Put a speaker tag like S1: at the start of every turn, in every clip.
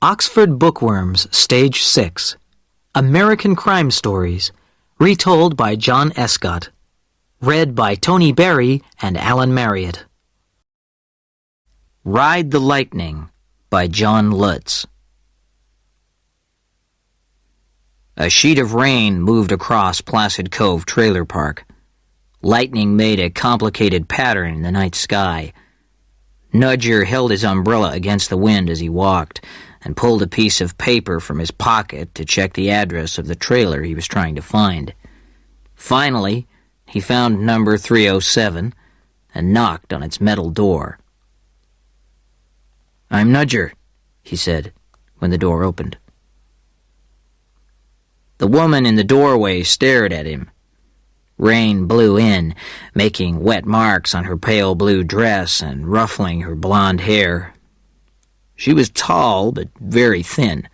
S1: Oxford Bookworms, Stage 6. American Crime Stories. Retold by John Escott. Read by Tony Berry and Alan Marriott. Ride the Lightning by John Lutz. A sheet of rain moved across Placid Cove Trailer Park. Lightning made a complicated pattern in the night sky. Niger held his umbrella against the wind as he walked and pulled a piece of paper from his pocket to check the address of the trailer he was trying to find. Finally, he found number 307 and knocked on its metal door. "I'm Niger," he said when the door opened. The woman in the doorway stared at him. Rain blew in, making wet marks on her pale blue dress and ruffling her blonde hair. She was tall, but very thin.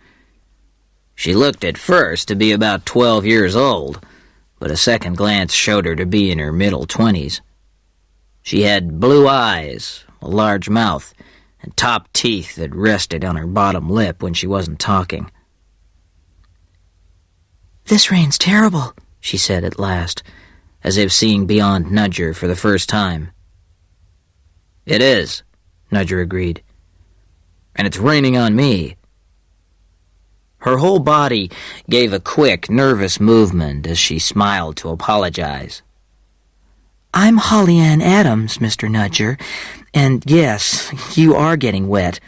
S1: She looked at first to be about 12 years old, but a second glance showed her to be in her middle 20s. She had blue eyes, a large mouth, and top teeth that rested on her bottom lip when she wasn't talking. "This rain's terrible," she said at last, as if seeing beyond Niger for the first time. "It is," Niger agreed. "And it's raining on me." Her whole body gave a quick, nervous movement as she smiled to apologize. "I'm Holly Ann Adams, Mr. Niger, and yes, you are getting wet.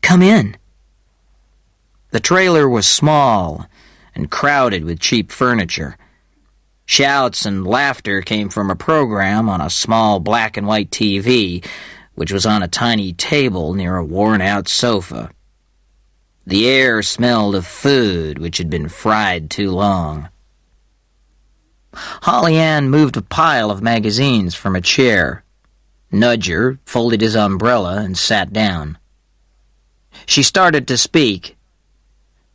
S1: Come in." The trailer was small and crowded with cheap furniture. Shouts and laughter came from a program on a small black and white TV, which was on a tiny table near a worn-out sofa. The air smelled of food which had been fried too long. Holly Ann moved a pile of magazines from a chair. Niger folded his umbrella and sat down. She started to speak.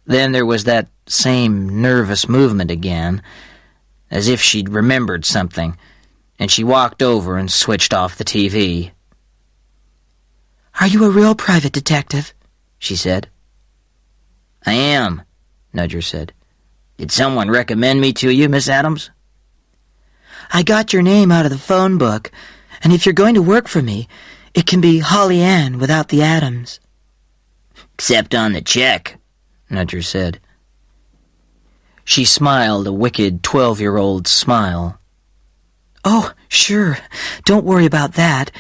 S1: Then there was that same nervous movement again, as if she'd remembered something, and she walked over and switched off the TV. "Are you a real private detective?" she said. "I am," Niger said. "Did someone recommend me to you, Miss Adams?" "I got your name out of the phone book, and if you're going to work for me, it can be Holly Ann without the Adams." "Except on the check," Niger said. She smiled a wicked 12-year-old smile. "Oh, sure. Don't worry about that.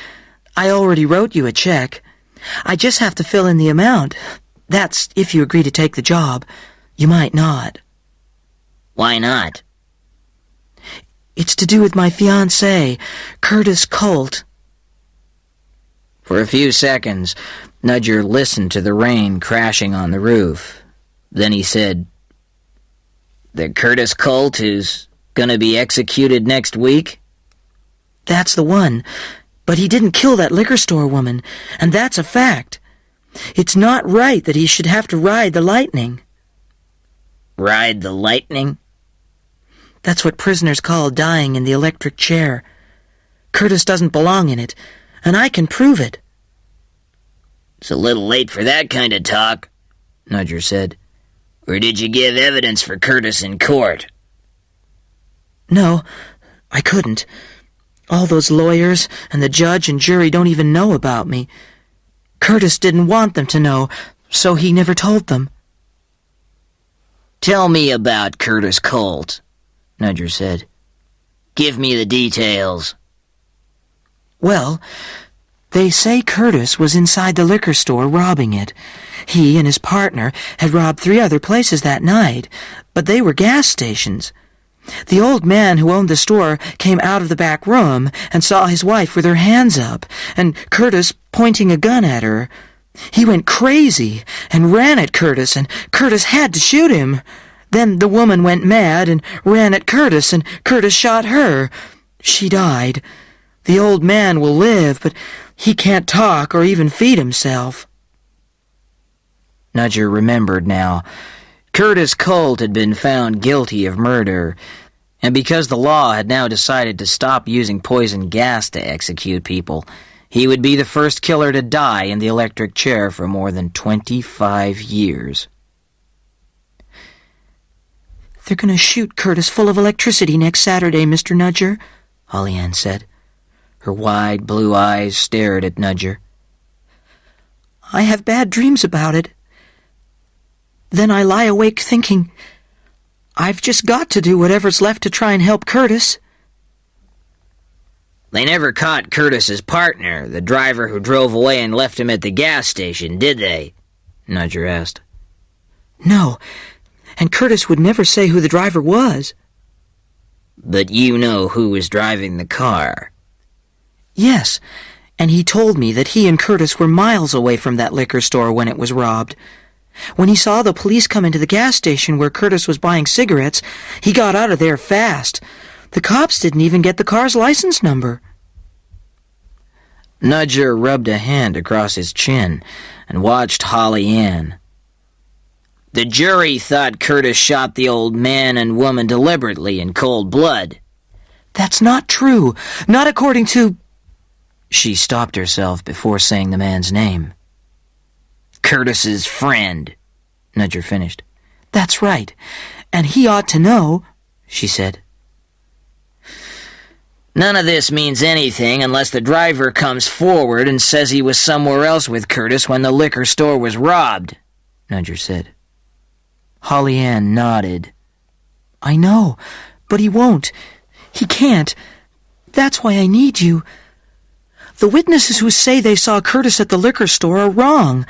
S1: I already wrote you a check. I just have to fill in the amount. That's if you agree to take the job. You might not." "Why not?" "It's to do with my fiancé, Curtis Colt." For a few seconds, Niger listened to the rain crashing on the roof. Then he said, "The Curtis Colt who's gonna be executed next week?" "That's the one. But he didn't kill that liquor store woman, and that's a fact. It's not right that he should have to ride the lightning." "Ride the lightning?" "That's what prisoners call dying in the electric chair. Curtis doesn't belong in it, and I can prove it." "It's a little late for that kind of talk," Niger said. "Or did you give evidence for Curtis in court?" "No, I couldn't. All those lawyers and the judge and jury don't even know about me. Curtis didn't want them to know, so he never told them." "Tell me about Curtis Colt," Niger said. "Give me the details." "Well, they say Curtis was inside the liquor store robbing it. He and his partner had robbed 3 other places that night, but they were gas stations. The old man who owned the store came out of the back room and saw his wife with her hands up, and Curtis pointing a gun at her. He went crazy and ran at Curtis, and Curtis had to shoot him. Then the woman went mad and ran at Curtis, and Curtis shot her. She died. The old man will live, but he can't talk or even feed himself." Niger remembered now. Curtis Colt had been found guilty of murder, and because the law had now decided to stop using poison gas to execute people, He would be the first killer to die in the electric chair for more than 25 years.
S2: "They're going to shoot Curtis full of electricity next Saturday, Mr. Nudger," Holly Ann said.
S1: Her wide blue eyes stared at Nudger.
S2: "I have bad dreams about it. Then I lie awake thinking, I've just got to do whatever's left to try and help Curtis."
S1: They never caught Curtis's partner, the driver who drove away and left him at the gas station, did they? Nudger asked.
S2: "No, and Curtis would never say who the driver was."
S1: "But you know who was driving the car."
S2: "Yes, and he told me that he and Curtis were miles away from that liquor store when it was robbed. When he saw the police come into the gas station where Curtis was buying cigarettes, he got out of there fast. The cops didn't even get the car's license number."
S1: Nudger rubbed a hand across his chin and watched Holly Ann. "The jury thought Curtis shot the old man and woman deliberately in cold blood."
S2: "That's not true. Not according to—"
S1: She stopped herself before saying the man's name. "Curtis's friend," Nudger finished.
S2: "That's right. And he ought to know," she said.
S1: "None of this means anything unless the driver comes forward and says he was somewhere else with Curtis when the liquor store was robbed," Nudger said.
S2: Holly Ann nodded. "I know, but he won't. He can't. That's why I need you. The witnesses who say they saw Curtis at the liquor store are wrong.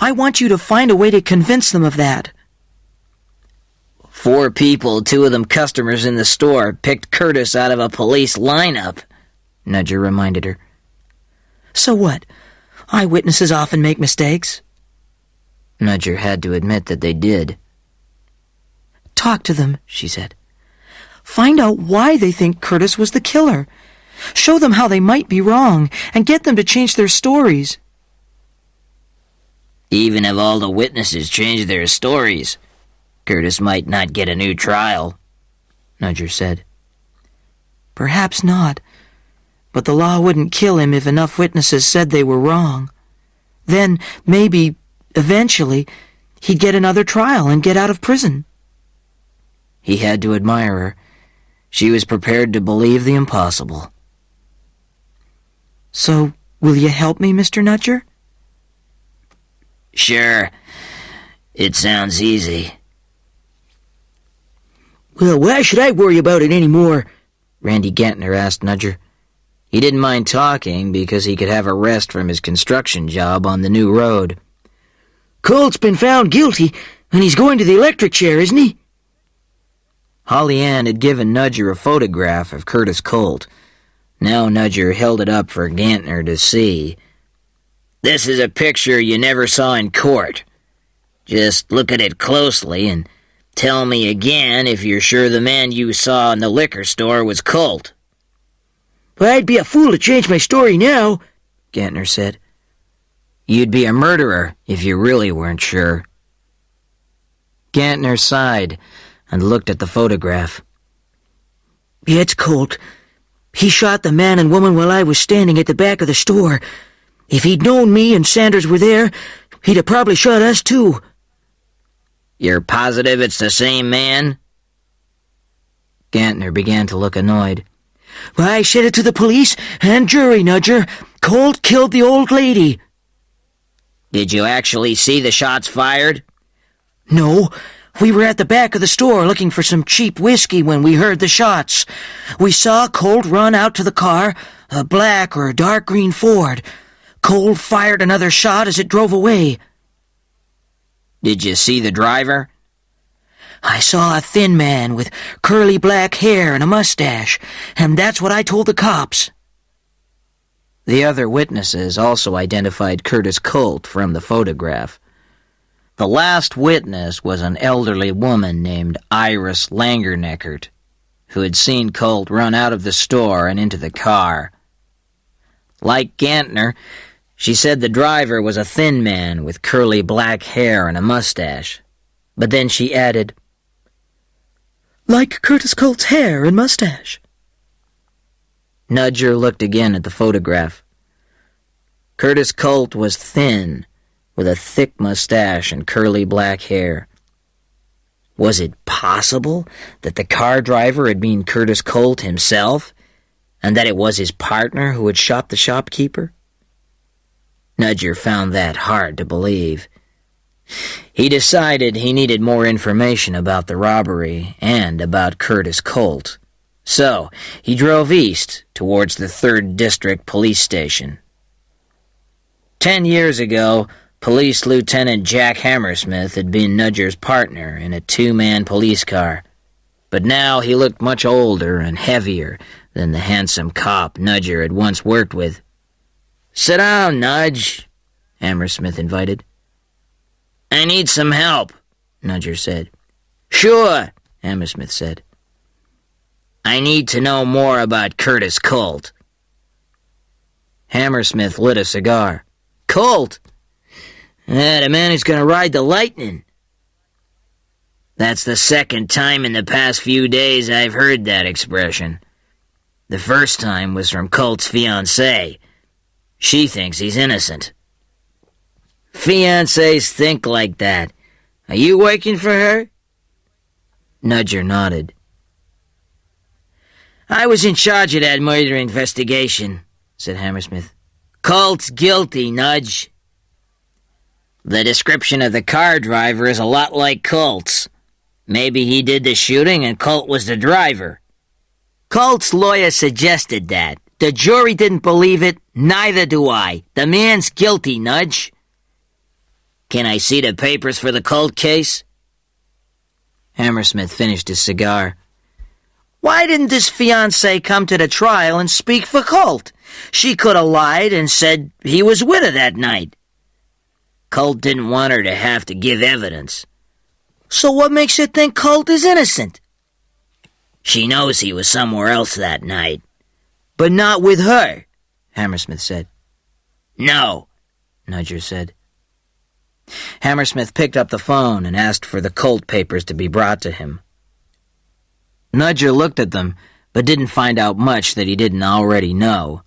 S2: I want you to find a way to convince them of that."
S1: 4 people, 2 of them customers in the store, picked Curtis out of a police lineup, Nudger reminded her.
S2: "So what? Eyewitnesses often make mistakes."
S1: Nudger had to admit that they did.
S2: "Talk to them," she said. "Find out why they think Curtis was the killer. Show them how they might be wrong, and get them to change their stories."
S1: "Even if all the witnesses change their stories, Curtis might not get a new trial," Nudger said.
S2: "Perhaps not, but the law wouldn't kill him if enough witnesses said they were wrong. Then, maybe, eventually, he'd get another trial and get out of prison."
S1: He had to admire her. She was prepared to believe the impossible.
S2: "So, will you help me, Mr. Nudger?"
S1: "Sure. It sounds easy."
S2: "Well, why should I worry about it anymore?"
S1: Randy Gantner asked Nudger. He didn't mind talking because he could have a rest from his construction job on the new road.
S2: "Colt's been found guilty, and he's going to the electric chair, isn't he?"
S1: Holly Ann had given Nudger a photograph of Curtis Colt. Now Nudger held it up for Gantner to see. "This is a picture you never saw in court. Just look at it closely and tell me again if you're sure the man you saw in the liquor store was Colt."
S2: "Well, I'd be a fool to change my story now,"
S1: Gantner said. "You'd be a murderer if you really weren't sure." Gantner sighed and looked at the photograph.
S2: "Yeah, it's Colt. He shot the man and woman while I was standing at the back of the store. If he'd known me and Sanders were there, he'd have probably shot us too."
S1: "You're positive it's the same man?" Gantner began to look annoyed.
S2: "Well, I said it to the police and jury, Nudger. Colt killed the old lady."
S1: "Did you actually see the shots fired?"
S2: "No. We were at the back of the store looking for some cheap whiskey when we heard the shots. We saw Colt run out to the car, a black or dark green Ford. Colt fired another shot as it drove away."
S1: "Did you see the driver?"
S2: "I saw a thin man with curly black hair and a mustache, and that's what I told the cops."
S1: The other witnesses also identified Curtis Colt from the photograph. The last witness was an elderly woman named Iris Langerneckert, who had seen Colt run out of the store and into the car. Like Gantner, she said the driver was a thin man with curly black hair and a mustache. But then she added,
S2: "Like Curtis Colt's hair and mustache."
S1: Nudger looked again at the photograph. Curtis Colt was thin, with a thick mustache and curly black hair. Was it possible that the car driver had been Curtis Colt himself, and that it was his partner who had shot the shopkeeper? Niger found that hard to believe. He decided he needed more information about the robbery and about Curtis Colt. So, he drove east towards the 3rd District Police Station. 10 years ago, Police Lieutenant Jack Hammersmith had been Nudger's partner in a 2-man police car, but now he looked much older and heavier than the handsome cop Nudger had once worked with. "Sit down, Nudge," Hammersmith invited. "I need some help," Nudger said. "Sure," Hammersmith said. "I need to know more about Curtis Colt." Hammersmith lit a cigar. "Colt? The man who's going to ride the lightning." "That's the second time in the past few days I've heard that expression. The first time was from Colt's fiancée. She thinks he's innocent." "Fiancés think like that. Are you working for her?" Nudger nodded. "I was in charge of that murder investigation," said Hammersmith. "Colt's guilty, Nudge." "The description of the car driver is a lot like Colt's. Maybe he did the shooting and Colt was the driver." "Colt's lawyer suggested that. The jury didn't believe it, neither do I. The man's guilty, Nudge." "Can I see the papers for the Colt case?" Hammersmith finished his cigar. "Why didn't his fiancée come to the trial and speak for Colt? She could have lied and said he was with her that night." "Colt didn't want her to have to give evidence." "So what makes you think Colt is innocent?" "She knows he was somewhere else that night." "But not with her," Hammersmith said. "No," Nudger said. Hammersmith picked up the phone and asked for the Colt papers to be brought to him. Nudger looked at them, but didn't find out much that he didn't already know.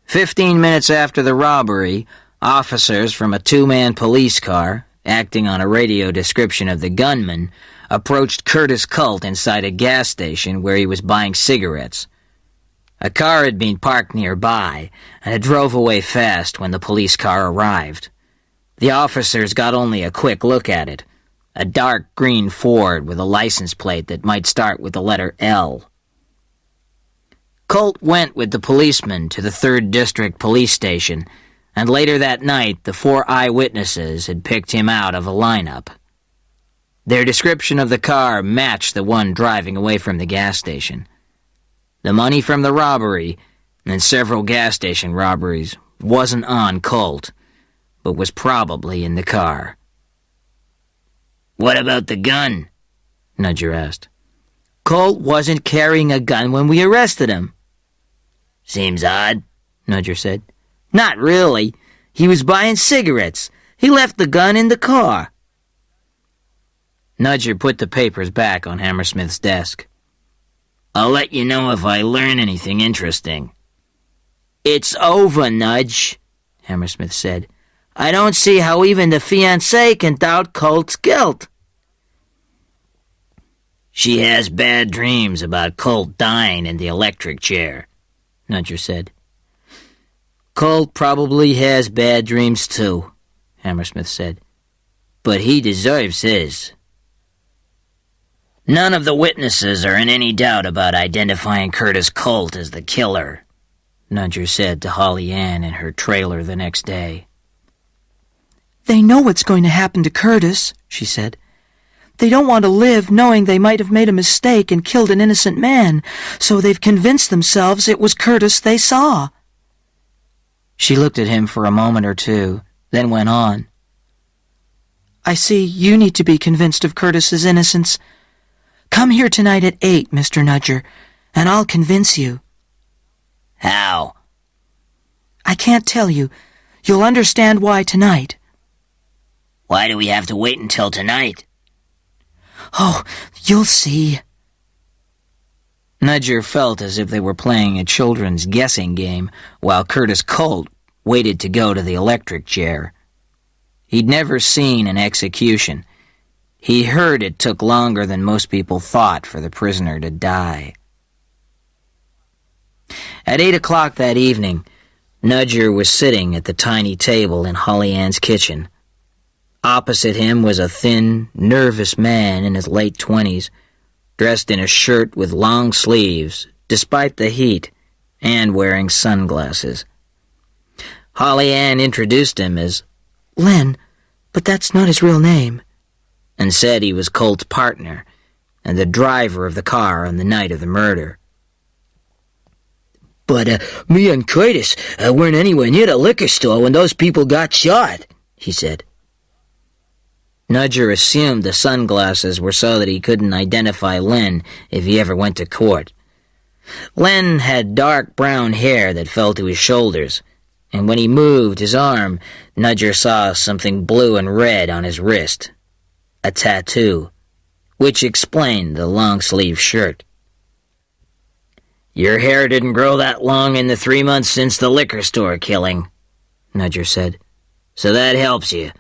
S1: 15 minutes after the robbery, officers from a 2-man police car, acting on a radio description of the gunman, approached Curtis Colt inside a gas station where he was buying cigarettes. A car had been parked nearby, and it drove away fast when the police car arrived. The officers got only a quick look at it, a dark green Ford with a license plate that might start with the letter L. Colt went with the policeman to the 3rd District Police Station, and later that night the 4 eyewitnesses had picked him out of a lineup. Their description of the car matched the one driving away from the gas station. The money from the robbery, and several gas station robberies, wasn't on Colt, but was probably in the car. "What about the gun?" Nudger asked. "Colt wasn't carrying a gun when we arrested him." "Seems odd," Nudger said. "Not really. He was buying cigarettes. He left the gun in the car." Nudger put the papers back on Hammersmith's desk. "I'll let you know if I learn anything interesting." "It's over, Nudge," Hammersmith said. "I don't see how even the fiancée can doubt Colt's guilt." "She has bad dreams about Colt dying in the electric chair," Nudger said. "Colt probably has bad dreams too," Hammersmith said. "But he deserves his." "None of the witnesses are in any doubt about identifying Curtis Colt as the killer," Nudger said to Holly Ann in her trailer the next day.
S2: "They know what's going to happen to Curtis," she said. "They don't want to live knowing they might have made a mistake and killed an innocent man, so they've convinced themselves it was Curtis they saw."
S1: She looked at him for a moment or two, then went on.
S2: "I see you need to be convinced of Curtis's innocence. Come here tonight at 8, Mr. Nudger, and I'll convince you."
S1: "How?"
S2: "I can't tell you. You'll understand why tonight."
S1: "Why do we have to wait until tonight?"
S2: "Oh, you'll see."
S1: Nudger felt as if they were playing a children's guessing game, while Curtis Colt waited to go to the electric chair. He'd never seen an execution. He heard it took longer than most people thought for the prisoner to die. At 8 o'clock that evening, Niger was sitting at the tiny table in Holly Ann's kitchen. Opposite him was a thin, nervous man in his late 20s, dressed in a shirt with long sleeves, despite the heat, and wearing sunglasses. Holly Ann introduced him as
S2: Len, but that's not his real name,
S1: and said he was Colt's partner and the driver of the car on the night of the murder.
S3: But me and Curtis weren't anywhere near the liquor store when those people got shot, he said.
S1: Niger assumed the sunglasses were so that he couldn't identify Len if he ever went to court. Len had dark brown hair that fell to his shoulders, and when he moved his arm, Niger saw something blue and red on his wrist. A tattoo, which explained the long-sleeve shirt.
S3: "Your hair didn't grow that long in the 3 months since the liquor store killing," Niger said. "So that helps you.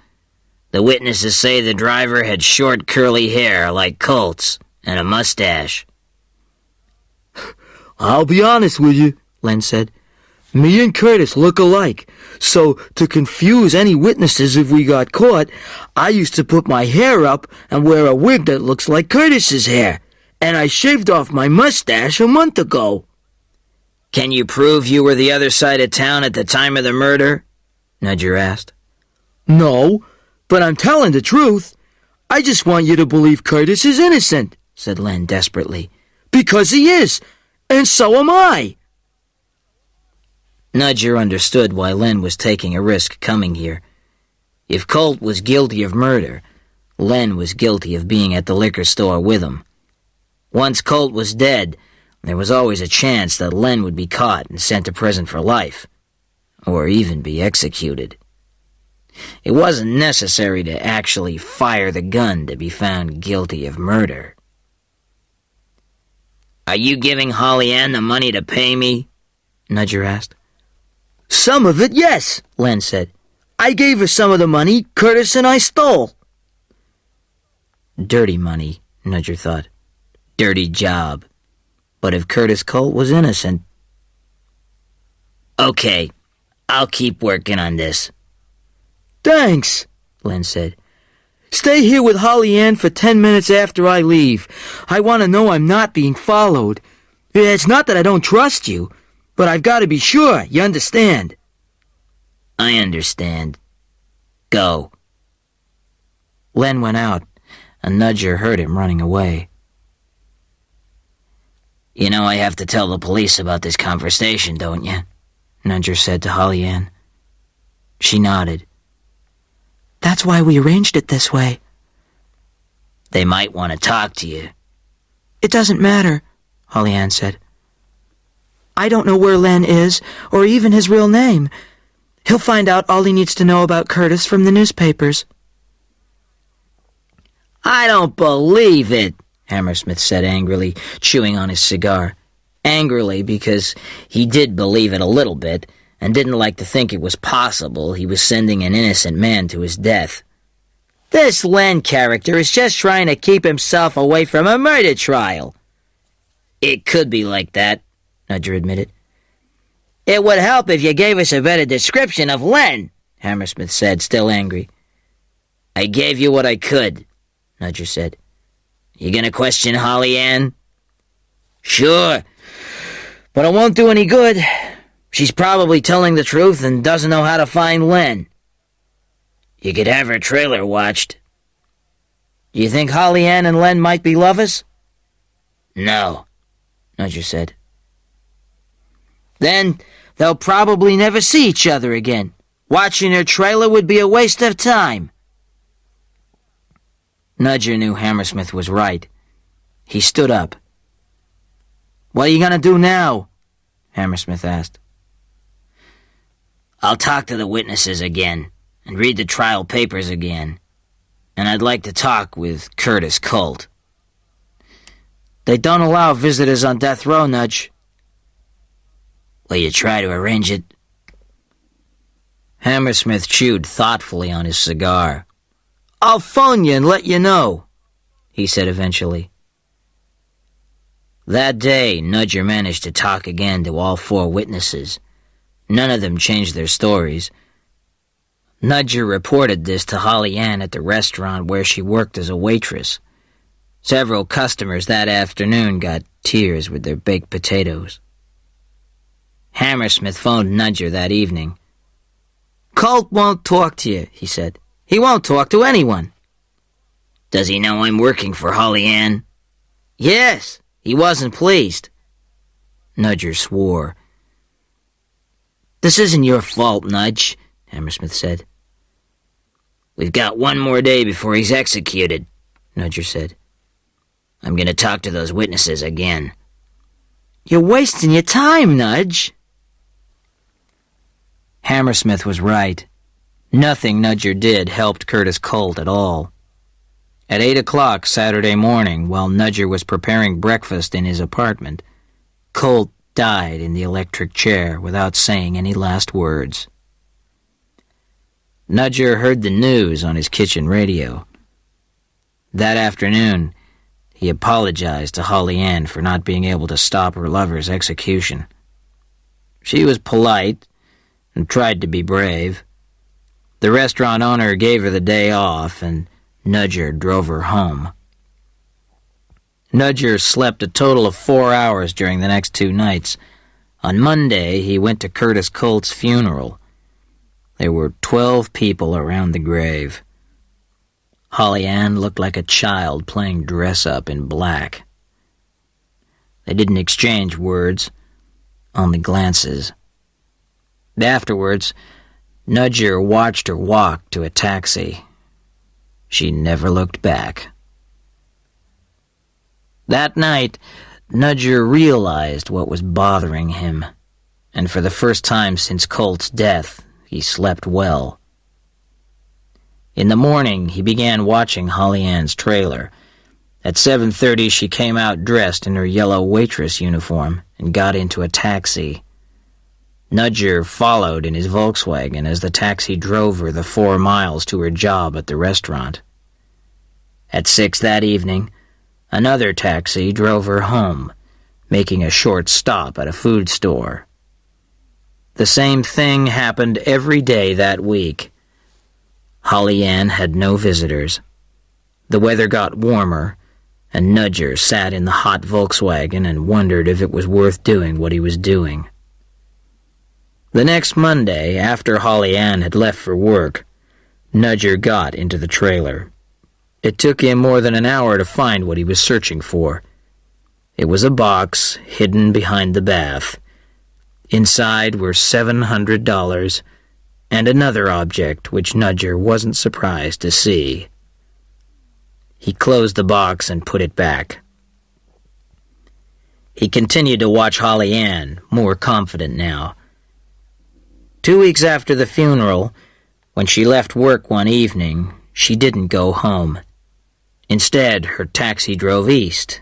S3: The witnesses say the driver had short curly hair like Colt's and a mustache."
S4: "I'll be honest with you," Len said. "Me and Curtis look alike, so to confuse any witnesses if we got caught, I used to put my hair up and wear a wig that looks like Curtis's hair, and I shaved off my mustache a month ago."
S3: "Can you prove you were the other side of town at the time of the murder?" Niger asked.
S4: "No, but I'm telling the truth. I just want you to believe Curtis is innocent," said Len desperately. "Because he is, and so am I."
S1: Niger understood why Len was taking a risk coming here. If Colt was guilty of murder, Len was guilty of being at the liquor store with him. Once Colt was dead, there was always a chance that Len would be caught and sent to prison for life, or even be executed. It wasn't necessary to actually fire the gun to be found guilty of murder.
S3: "Are you giving Holly Ann the money to pay me?"
S1: Niger asked.
S4: "Some of it, yes," Len said. "I gave her some of the money Curtis and I stole."
S1: Dirty money, Niger thought. Dirty job. But if Curtis Colt was innocent...
S3: "Okay, I'll keep working on this."
S4: "Thanks," Len said. "Stay here with Holly Ann for 10 minutes after I leave. I want to know I'm not being followed. It's not that I don't trust you, but I've got to be sure, you understand?"
S3: "I understand. Go."
S1: Len went out, and Niger heard him running away.
S3: "You know I have to tell the police about this conversation, don't you?"
S1: Niger said to Holly Ann. She nodded.
S2: That's why we arranged it this way.
S3: "They might want to talk to you."
S2: It doesn't matter, Holly Ann said. I don't know where Len is, or even his real name. He'll find out all he needs to know about Curtis from the newspapers.
S3: "I don't believe it," Hammersmith said angrily, chewing on his cigar. Angrily because he did believe it a little bit, and didn't like to think it was possible he was sending an innocent man to his death. "This Len character is just trying to keep himself away from a murder trial." "It could be like that," Niger admitted. "It would help if you gave us a better description of Len," Hammersmith said, still angry. "I gave you what I could," Niger said. "You gonna question Holly Ann?" "Sure, but it won't do any good. She's probably telling the truth and doesn't know how to find Len. You could have her trailer watched." "Do you think Holly Ann and Len might be lovers?" "No," Niger said. "Then they'll probably never see each other again. Watching her trailer would be a waste of time."
S1: Niger knew Hammersmith was right. He stood up. "What are you gonna do now?" Hammersmith asked.
S3: "I'll talk to the witnesses again, and read the trial papers again. And I'd like to talk with Curtis Colt."
S1: "They don't allow visitors on death row, Nudge."
S3: "Will you try to arrange it?" Hammersmith chewed thoughtfully on his cigar.
S4: "I'll phone you and let you know,"
S3: he said eventually. That day, Niger managed to talk again to all 4 witnesses. None of them changed their stories. Niger reported this to Holly Ann at the restaurant where she worked as a waitress. Several customers that afternoon got tears with their baked potatoes. Hammersmith phoned Niger that evening.
S4: "Colt won't talk to you," he said. "He won't talk to anyone."
S3: "Does he know I'm working for Holly Ann?"
S4: "Yes, he wasn't pleased."
S3: Niger swore.
S4: "This isn't your fault, Nudge," Hammersmith said.
S3: "We've got 1 more day before he's executed," Niger said. "I'm going to talk to those witnesses again."
S4: "You're wasting your time, Nudge."
S3: Hammersmith was right. Nothing Niger did helped Curtis Colt at all. At 8 o'clock Saturday morning, while Niger was preparing breakfast in his apartment, Colt died in the electric chair without saying any last words. Niger heard the news on his kitchen radio. That afternoon, he apologized to Holly Ann for not being able to stop her lover's execution. She was polite and tried to be brave. The restaurant owner gave her the day off, and Niger drove her home. Niger slept a total of 4 hours during the next 2 nights. On Monday, he went to Curtis Colt's funeral. There were 12 people around the grave. Holly Ann looked like a child playing dress-up in black. They didn't exchange words, only glances. Afterwards, Niger watched her walk to a taxi. She never looked back. That night, Niger realized what was bothering him, and for the first time since Colt's death, he slept well. In the morning, he began watching Holly Ann's trailer. At 7:30, she came out dressed in her yellow waitress uniform and got into a taxi. Niger followed in his Volkswagen as the taxi drove her the 4 miles to her job at the restaurant. At 6 that evening, another taxi drove her home, making a short stop at a food store. The same thing happened every day that week. Holly Ann had no visitors. The weather got warmer, and Niger sat in the hot Volkswagen and wondered if it was worth doing what he was doing. The next Monday, after Holly Ann had left for work, Niger got into the trailer. It took him more than an hour to find what he was searching for. It was a box hidden behind the bath. Inside were $700 and another object which Niger wasn't surprised to see. He closed the box and put it back. He continued to watch Holly Ann, more confident now. 2 weeks after the funeral, when she left work one evening, she didn't go home. Instead, her taxi drove east.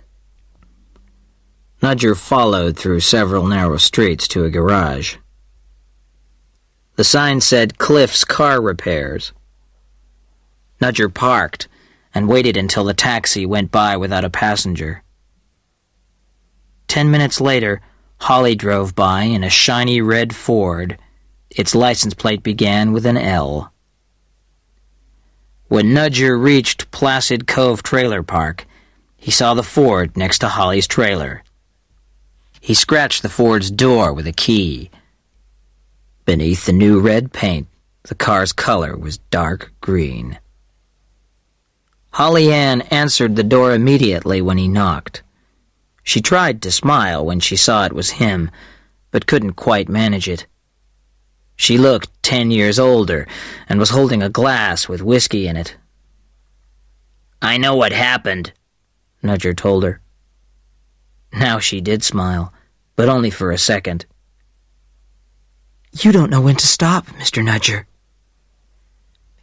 S3: Niger followed through several narrow streets to a garage. The sign said Cliff's Car Repairs. Niger parked and waited until the taxi went by without a passenger. 10 minutes later, Holly drove by in a shiny red Ford. Its license plate began with an L. When Niger reached Placid Cove Trailer Park, he saw the Ford next to Holly's trailer. He scratched the Ford's door with a key. Beneath the new red paint, the car's color was dark green. Holly Ann answered the door immediately when he knocked. She tried to smile when she saw it was him, but couldn't quite manage it. She looked 10 years older and was holding a glass with whiskey in it. "I know what happened," Niger told her. Now she did smile, but only for a second.
S2: "You don't know when to stop, Mr. Niger."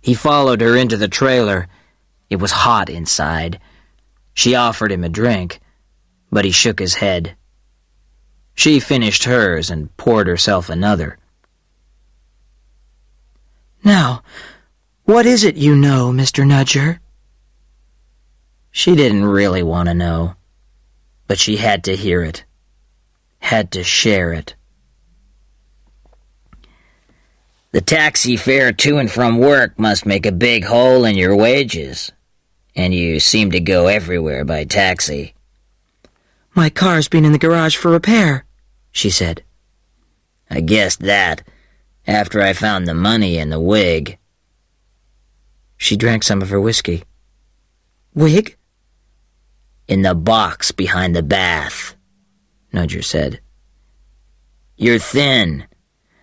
S3: He followed her into the trailer. It was hot inside. She offered him a drink, but he shook his head. She finished hers and poured herself another.
S2: Now, what is it you know, Mr. Nudger?
S3: She didn't really want to know, but she had to hear it, had to share it. The taxi fare to and from work must make a big hole in your wages, and you seem to go everywhere by taxi.
S2: My car's been in the garage for repair, she said.
S3: I guessed that, after I found the money and the wig.
S1: She drank some of her whiskey.
S2: Wig?
S3: In the box behind the bath, Nudger said. You're thin,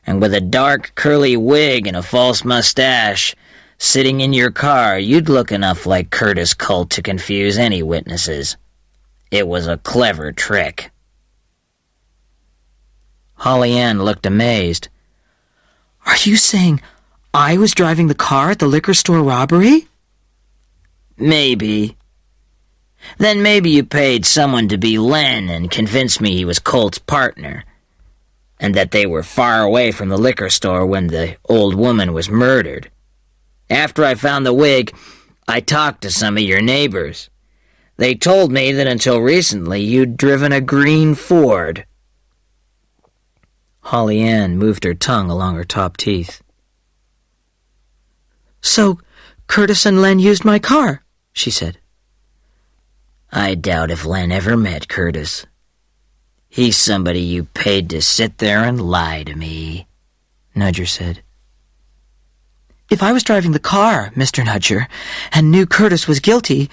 S3: and with a dark curly wig and a false mustache, sitting in your car, you'd look enough like Curtis Colt to confuse any witnesses. It was a clever trick.
S1: Holly Ann looked amazed.
S2: Are you saying I was driving the car at the liquor store robbery?
S3: Maybe. Then maybe you paid someone to be Len and convinced me he was Colt's partner, and that they were far away from the liquor store when the old woman was murdered. After I found the wig, I talked to some of your neighbors. They told me that until recently you'd driven a green Ford.
S1: Holly Ann moved her tongue along her top teeth.
S2: So, Curtis and Len used my car, she said.
S3: I doubt if Len ever met Curtis. He's somebody you paid to sit there and lie to me,
S1: Nudger said.
S2: If I was driving the car, Mr. Nudger, and knew Curtis was guilty,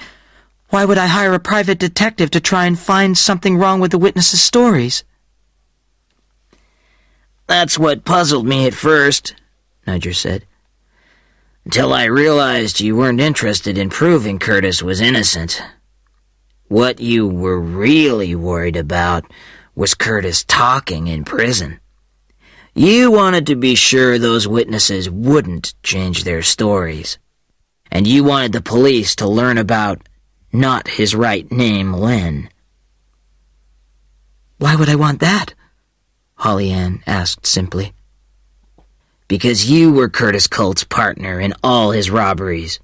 S2: why would I hire a private detective to try and find something wrong with the witnesses' stories?
S3: That's what puzzled me at first, Nudger said. Until I realized you weren't interested in proving Curtis was innocent. What you were really worried about was Curtis talking in prison. You wanted to be sure those witnesses wouldn't change their stories. And you wanted the police to learn about not his right name, Len.
S2: Why would I want that?
S1: Holly Ann asked simply.
S3: Because you were Curtis Colt's partner in all his robberies.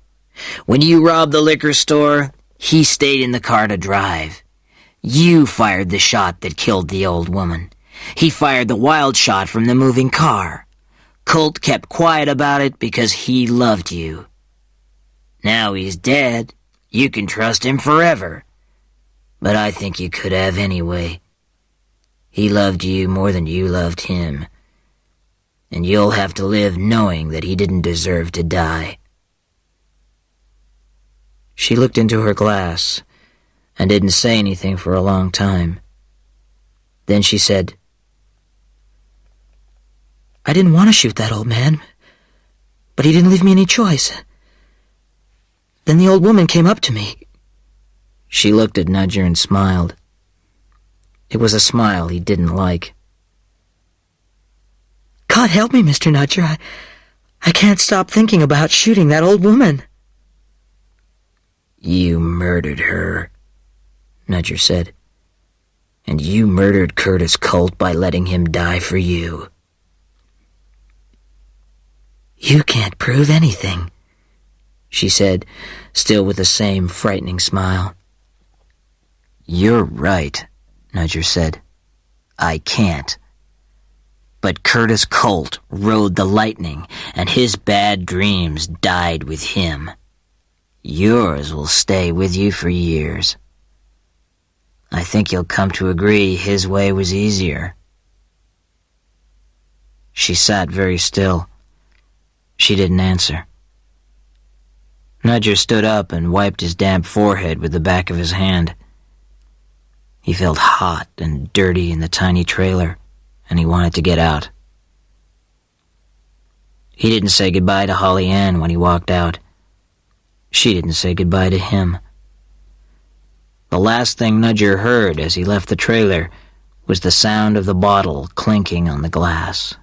S3: When you robbed the liquor store, he stayed in the car to drive. You fired the shot that killed the old woman. He fired the wild shot from the moving car. Colt kept quiet about it because he loved you. Now he's dead. You can trust him forever. But I think you could have anyway. He loved you more than you loved him. And you'll have to live knowing that he didn't deserve to die.
S1: She looked into her glass and didn't say anything for a long time. Then she said,
S2: I didn't want to shoot that old man, but he didn't leave me any choice. Then the old woman came up to me.
S1: She looked at Nudger and smiled. It was a smile he didn't like.
S2: God help me, Mr. Nudger. I can't stop thinking about shooting that old woman.
S3: You murdered her, Nudger said. And you murdered Curtis Colt by letting him die for you.
S2: You can't prove anything,
S1: she said, still with the same frightening smile.
S3: You're right, Nudger said. I can't. But Curtis Colt rode the lightning, and his bad dreams died with him. Yours will stay with you for years. I think you'll come to agree his way was easier.
S1: She sat very still. She didn't answer. Nudger stood up and wiped his damp forehead with the back of his hand. He felt hot and dirty in the tiny trailer, and he wanted to get out. He didn't say goodbye to Holly Ann when he walked out. She didn't say goodbye to him. The last thing Nudger heard as he left the trailer was the sound of the bottle clinking on the glass.